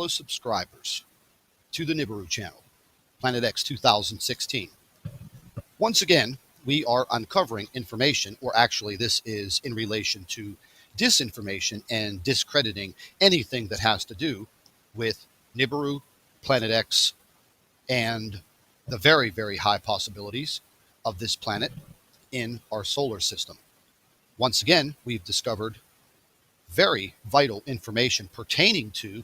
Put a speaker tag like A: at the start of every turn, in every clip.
A: subscribers to the Nibiru channel, Planet X 2016. Once again, we are uncovering information, or actually, this is in relation to disinformation and discrediting anything that has to do with Nibiru, Planet X, and the very, very high possibilities of this planet in our solar system. Once again, we've discovered very vital information pertaining to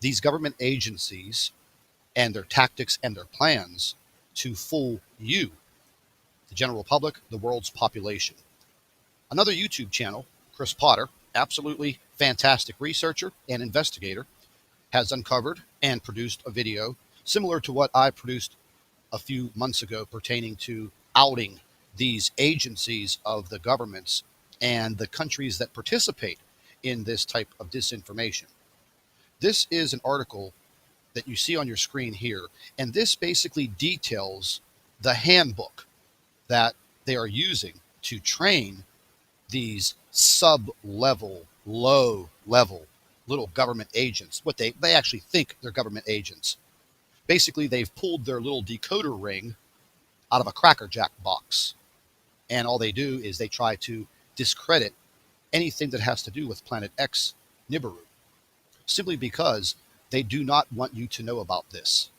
A: these government agencies and their tactics and their plans to fool you, the general public, the world's population. Another YouTube channel, Chris Potter, absolutely fantastic researcher and investigator, has uncovered and produced a video similar to what I produced a few months ago pertaining to outing these agencies of the governments and the countries that participate in this type of disinformation. This is an article that you see on your screen here, and this basically details the handbook that they are using to train these sub-level, low-level little government agents. What they actually think they're government agents. Basically, they've pulled their little decoder ring out of a Cracker Jack box, and all they do is they try to discredit anything that has to do with Planet X Nibiru, simply because they do not want you to know about this.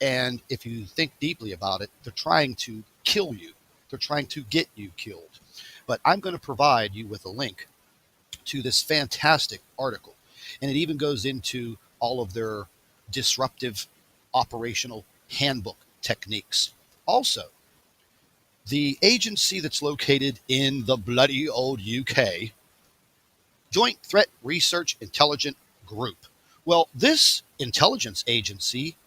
A: And if you think deeply about it, they're trying to kill you. They're trying to get you killed. But I'm going to provide you with a link to this fantastic article. And it even goes into all of their disruptive operational handbook techniques. Also, the agency that's located in the bloody old UK, Joint Threat Research Intelligence Group. Well, this intelligence agency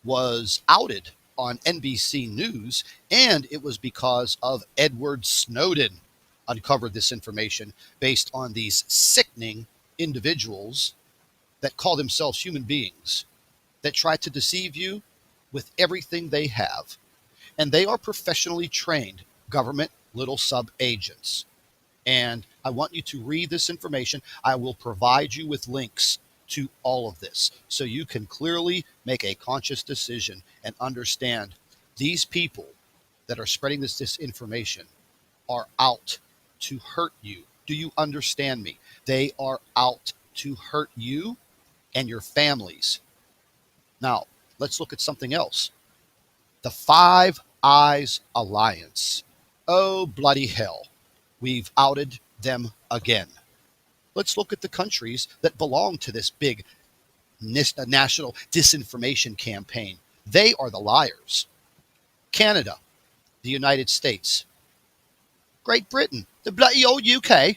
A: was outed on NBC News, and it was because of Edward Snowden uncovered this information based on these sickening individuals that call themselves human beings that try to deceive you with everything they have. And they are professionally trained government little sub-agents. And I want you to read this information. I will provide you with links to all of this so you can clearly make a conscious decision and understand these people that are spreading this disinformation are out to hurt you. Do you understand me? They are out to hurt you and your families. Now, let's look at something else. The Five Eyes Alliance. Oh, bloody hell. We've outed them again. Let's look at the countries that belong to this big national disinformation campaign. They are the liars. Canada, the United States, Great Britain, the bloody old UK,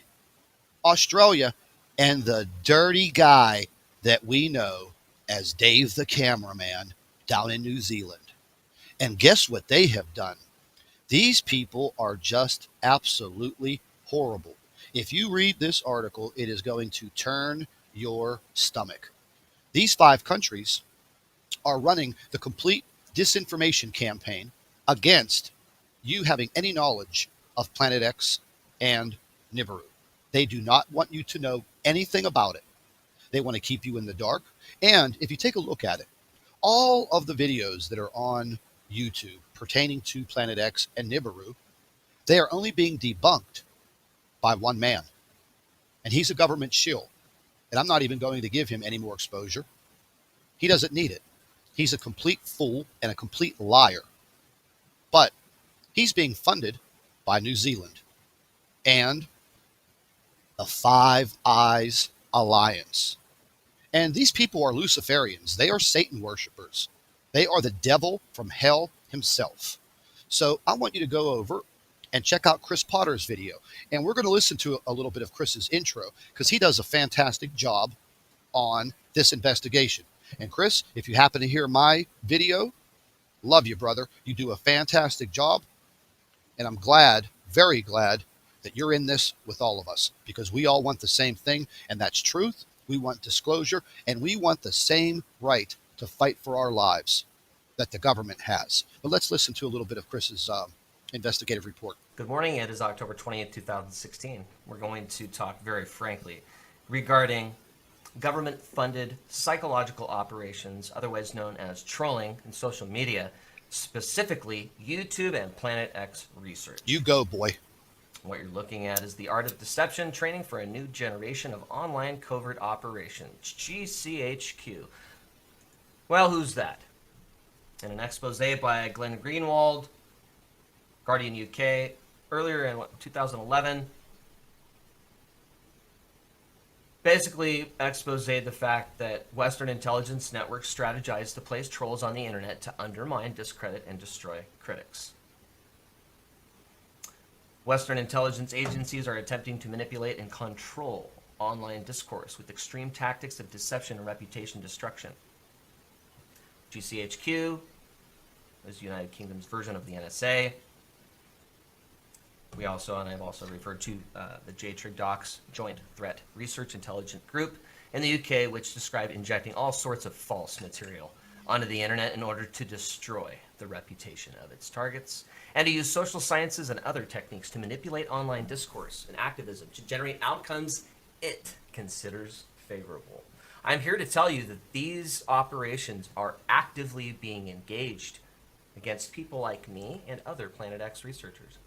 A: Australia, and the dirty guy that we know as Dave the cameraman down in New Zealand. And guess what they have done? These people are just absolutely horrible. If you read this article, it is going to turn your stomach. These 5 countries are running the complete disinformation campaign against you having any knowledge of Planet X and Nibiru. They do not want you to know anything about it. They want to keep you in the dark. And if you take a look at it, all of the videos that are on YouTube pertaining to Planet X and Nibiru, they are only being debunked by one man. And he's a government shill. And I'm not even going to give him any more exposure. He doesn't need it. He's a complete fool and a complete liar. But he's being funded by New Zealand and the Five Eyes Alliance. And these people are Luciferians. They are Satan worshipers. They are the devil from hell himself. So I want you to go over and check out Chris Potter's video. And we're going to listen to a little bit of Chris's intro because he does a fantastic job on this investigation. And Chris, if you happen to hear my video, love you, brother. You do a fantastic job. And I'm glad, very glad, that you're in this with all of us because we all want the same thing, and that's truth. We want disclosure, and we want the same right to fight for our lives that the government has. But let's listen to a little bit of Chris's investigative report.
B: Good morning. It is October 20th, 2016. We're going to talk very frankly regarding government-funded psychological operations, otherwise known as trolling in social media, specifically YouTube and Planet X research.
A: You go, boy.
B: What you're looking at is the art of deception training for a new generation of online covert operations, GCHQ. Well, who's that? In an expose by Glenn Greenwald, Guardian UK, earlier in 2011, basically expose the fact that Western intelligence networks strategize to place trolls on the internet to undermine, discredit, and destroy critics. Western intelligence agencies are attempting to manipulate and control online discourse with extreme tactics of deception and reputation destruction. GCHQ is the United Kingdom's version of the NSA. I've also referred to the JTRIG Docs, Joint Threat Research Intelligence Group in the UK, which describe injecting all sorts of false material onto the internet in order to destroy the reputation of its targets, and to use social sciences and other techniques to manipulate online discourse and activism to generate outcomes it considers favorable. I'm here to tell you that these operations are actively being engaged against people like me and other Planet X researchers.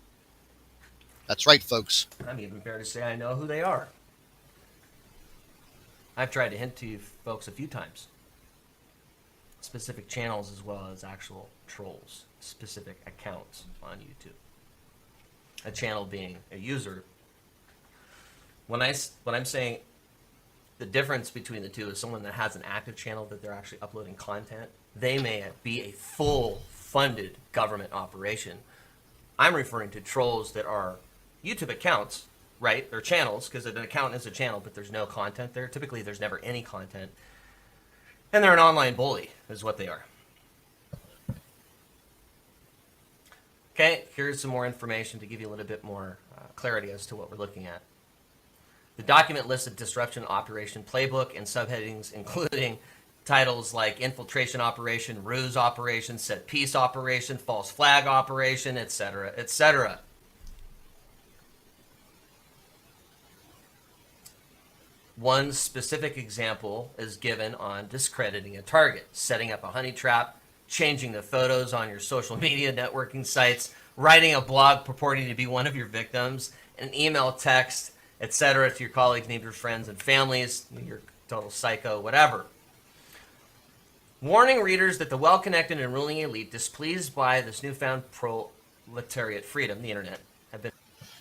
A: That's right, folks.
B: I'm even fair to say I know who they are. I've tried to hint to you folks a few times. Specific channels as well as actual trolls, specific accounts on YouTube. A channel being a user. When I'm saying the difference between the two is someone that has an active channel that they're actually uploading content, they may be a full funded government operation. I'm referring to trolls that are YouTube accounts, right? They're channels, because an account is a channel, but there's no content there. Typically, there's never any content. And they're an online bully, is what they are. Okay, here's some more information to give you a little bit more clarity as to what we're looking at. The document lists a disruption operation playbook and subheadings, including titles like infiltration operation, ruse operation, set piece operation, false flag operation, etc., etc. One specific example is given on discrediting a target, setting up a honey trap, changing the photos on your social media networking sites, writing a blog purporting to be one of your victims, an email, text, etc. to your colleagues, neighbors, friends, and families. You're total psycho, whatever. Warning readers that the well-connected and ruling elite, displeased by this newfound proletariat freedom, the internet, have been...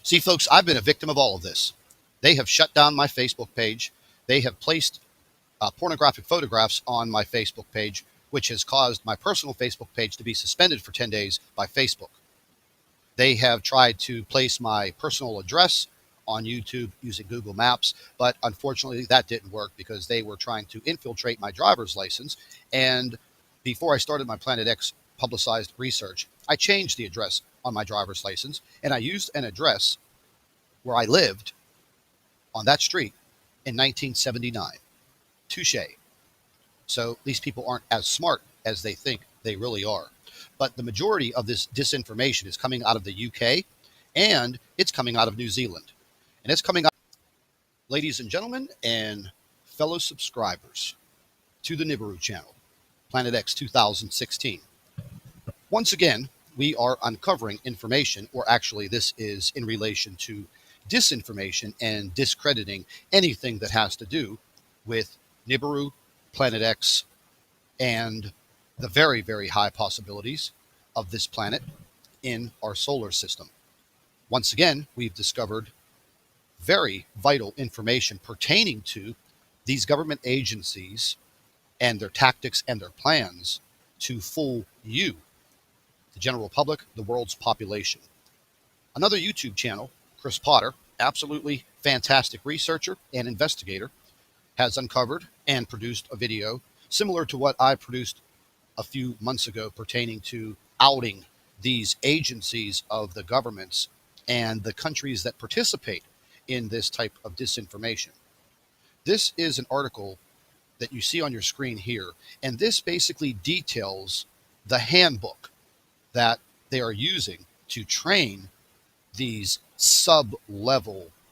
A: See, folks, I've been a victim of all of this. They have shut down my Facebook page. They have placed pornographic photographs on my Facebook page, which has caused my personal Facebook page to be suspended for 10 days by Facebook. They have tried to place my personal address on YouTube using Google Maps, but unfortunately that didn't work because they were trying to infiltrate my driver's license. And before I started my Planet X publicized research, I changed the address on my driver's license, and I used an address where I lived on that street in 1979. Touche. So these people aren't as smart as they think they really are. But the majority of this disinformation is coming out of the UK, and it's coming out of New Zealand. And it's coming out, ladies and gentlemen, and fellow subscribers to the Nibiru channel, Planet X 2016. Once again, we are uncovering information, or actually this is in relation to disinformation and discrediting anything that has to do with Nibiru, Planet X, and the very, very high possibilities of this planet in our solar system. Once again, we've discovered very vital information pertaining to these government agencies and their tactics and their plans to fool you, the general public, the world's population. Another YouTube channel, Chris Potter, absolutely fantastic researcher and investigator, has uncovered and produced a video similar to what I produced a few months ago pertaining to outing these agencies of the governments and the countries that participate in this type of disinformation. This is an article that you see on your screen here, and this basically details the handbook that they are using to train these sub-level